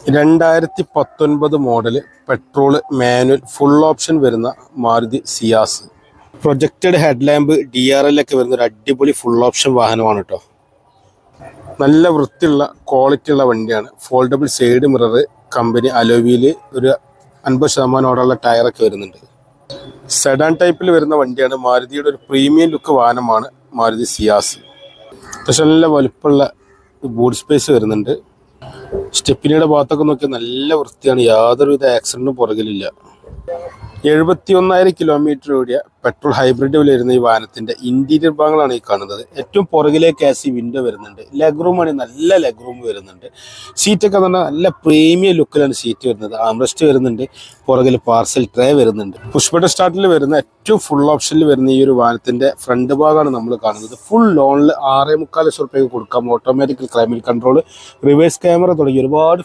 2019 model petrol manual full option വരുന്ന Maruti Ciaz. Projected head lamp DRL ഒക്കെ വരുന്ന ഒരു അടിപൊളി ഫുൾ ഓപ്ഷൻ വാഹനമാണ് കേട്ടോ. നല്ല വൃത്തിയുള്ള ക്വാളിറ്റി ഉള്ള വണ്ടിയാണ്. ഫോൾഡബിൾ സൈഡ് മിറർ, കമ്പനി അലോവിയിൽ ഒരു 50% ഓടുള്ള ടയറൊക്കെ വരുന്നുണ്ട്. സെഡാൻ ടൈപ്പിൽ വരുന്ന വണ്ടിയാണ്. മാരുതിയുടെ ഒരു പ്രീമിയം ലുക്ക് വാഹനമാണ് മാരുതി സിയാസ്. പക്ഷെ നല്ല വലുപ്പമുള്ള ബൂട്ട് സ്പേസ് വരുന്നുണ്ട്. സ്റ്റെപ്പിനിയുടെ ഭാഗത്തൊക്കെ നോക്കി നല്ല വൃത്തിയാണ്. യാതൊരുവിധ ആക്സിഡന്റും പുറകിലില്ല. 71,000 കിലോമീറ്റർ ഓടിയ പെട്രോൾ ഹൈബ്രിഡ് വരുന്ന ഈ വാഹനത്തിന്റെ ഇന്റീരിയർ ഭാഗങ്ങളാണ് ഈ കാണുന്നത്. ഏറ്റവും പുറകിലേക്ക് AC വിൻഡോ വരുന്നുണ്ട്. ലെഗ് റൂം ആണ്, നല്ല ലെഗ് റൂം വരുന്നുണ്ട്. സീറ്റൊക്കെ എന്ന് പറഞ്ഞാൽ നല്ല പ്രീമിയം ലുക്കിലാണ് സീറ്റ് വരുന്നത്. ആംറസ്റ്റ് വരുന്നുണ്ട്. പുറകിൽ പാർസൽ ട്രേ വരുന്നുണ്ട്. പുഷ് ബട്ടൺ സ്റ്റാർട്ടിൽ വരുന്ന ഏറ്റവും ഫുൾ ഓപ്ഷനിൽ വരുന്ന ഈ ഒരു വാഹനത്തിന്റെ ഫ്രണ്ട് ഭാഗമാണ് നമ്മൾ കാണുന്നത്. ഫുൾ ലോണിൽ 6.25 ലക്ഷം രൂപയ്ക്ക് കൊടുക്കാം. Automatic climate control, reverse camera തുടങ്ങി ഒരുപാട്